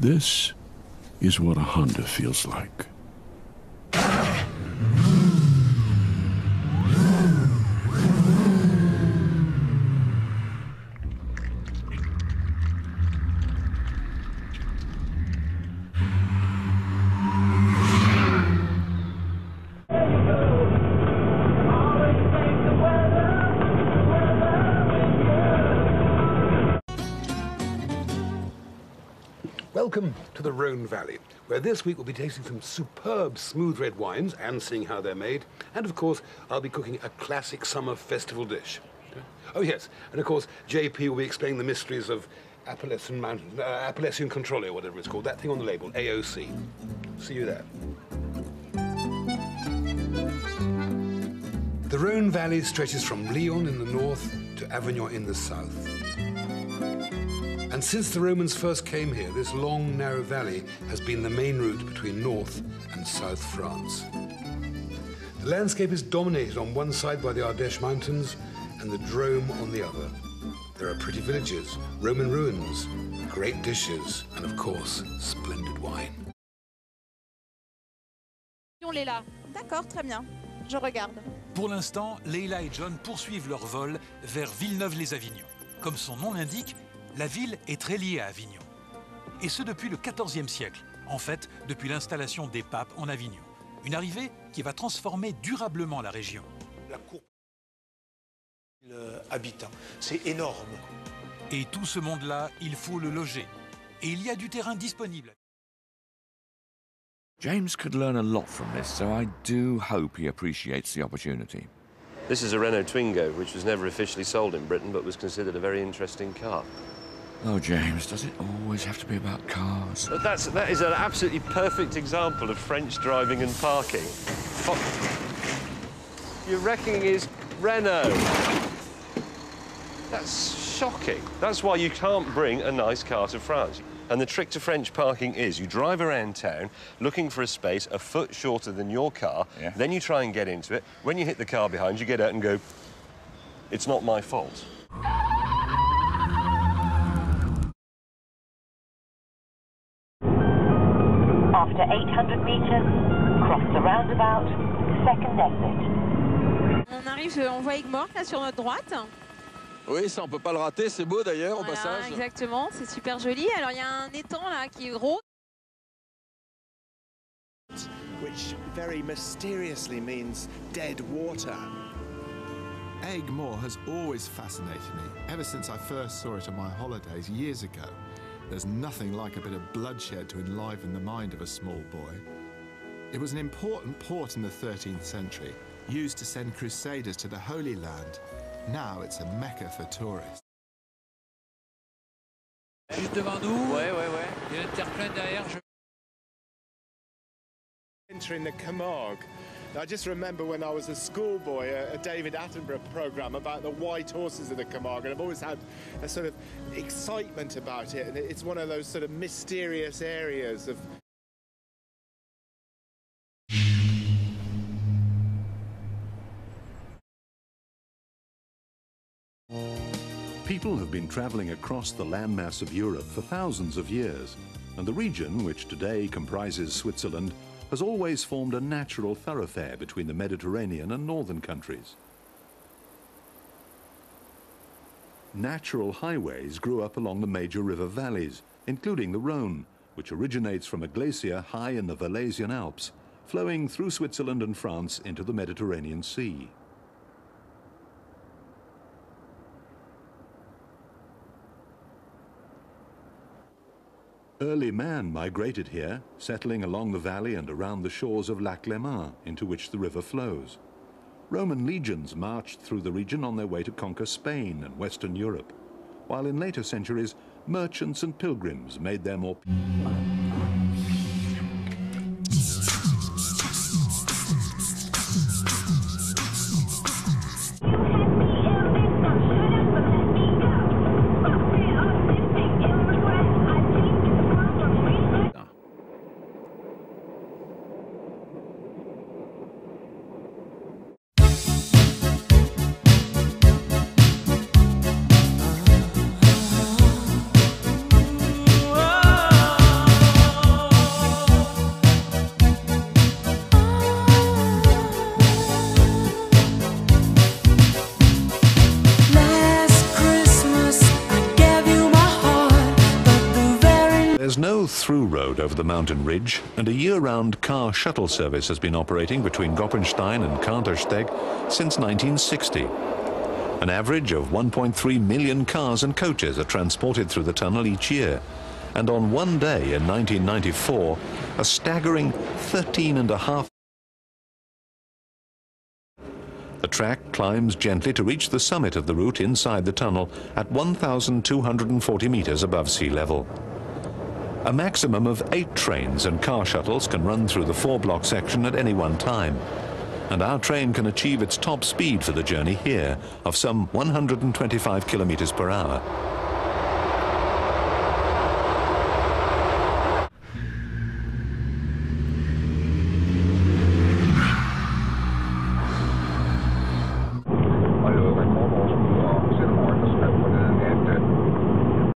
This is what a Honda feels like. Welcome to the Rhone Valley, where this week we'll be tasting some superb smooth red wines and seeing how they're made. And of course, I'll be cooking a classic summer festival dish. Oh yes, and of course, JP will be explaining the mysteries of Appalachian Control, or whatever it's called, that thing on the label, AOC. See you there. The Rhone Valley stretches from Lyon in the north to Avignon in the south. And since the Romans first came here, this long, narrow valley has been the main route between North and South France. The landscape is dominated on one side by the Ardèche Mountains and the Drôme on the other. There are pretty villages, Roman ruins, great dishes, and of course, splendid wine. Leila. D'accord, très bien. Je regarde. Pour l'instant, Leila et John poursuivent leur vol vers Villeneuve-les-Avignon. Comme son nom l'indique, la ville est très liée à Avignon. Et ce depuis le XIVe siècle, en fait depuis l'installation des papes en Avignon. Une arrivée qui va transformer durablement la région. La cour habitants, c'est énorme. Et tout ce monde-là, il faut le loger. Et il y a du terrain disponible. James could learn a lot from this, so I do hope he appreciates the opportunity. This is a Renault Twingo, which was never officially sold in Britain, but was considered a very interesting car. Oh, James, does it always have to be about cars? But that is an absolutely perfect example of French driving and parking. Your wrecking is Renault. That's shocking. That's why you can't bring a nice car to France. And the trick to French parking is you drive around town looking for a space a foot shorter than your car, then you try and get into it. When you hit the car behind, you get out and go, it's not my fault. After 800 meters, cross the roundabout, second exit. On arrive, on voit Aigues-Mortes là sur notre droite. Oui, ça on peut pas le rater, c'est beau d'ailleurs au passage. Exactement, c'est super joli. Alors il y a un étang là qui est gros. Which very mysteriously means dead water. Aigues-Mortes has always fascinated me, ever since I first saw it on my holidays years ago. There's nothing like a bit of bloodshed to enliven the mind of a small boy. It was an important port in the 13th century, used to send crusaders to the Holy Land. Now it's a mecca for tourists. Juste devant nous. Ouais. Il y a un terre-plein derrière. Entering the Camargue. I just remember when I was a schoolboy, a David Attenborough programme about the white horses of the Camargue, and I've always had a sort of excitement about it, and it's one of those sort of mysterious areas of... People have been travelling across the landmass of Europe for thousands of years, and the region, which today comprises Switzerland, has always formed a natural thoroughfare between the Mediterranean and northern countries. Natural highways grew up along the major river valleys, including the Rhone, which originates from a glacier high in the Valesian Alps, flowing through Switzerland and France into the Mediterranean Sea. Early man migrated here, settling along the valley and around the shores of Lac Léman, into which the river flows. Roman legions marched through the region on their way to conquer Spain and Western Europe, while in later centuries, merchants and pilgrims made their more... There's no through road over the mountain ridge, and a year-round car shuttle service has been operating between Goppenstein and Kantersteg since 1960. An average of 1.3 million cars and coaches are transported through the tunnel each year, and on one day in 1994, a staggering 13.5. The track climbs gently to reach the summit of the route inside the tunnel at 1,240 meters above sea level. A maximum of 8 trains and car shuttles can run through the 4-block section at any one time, and our train can achieve its top speed for the journey here of some 125 kilometers per hour.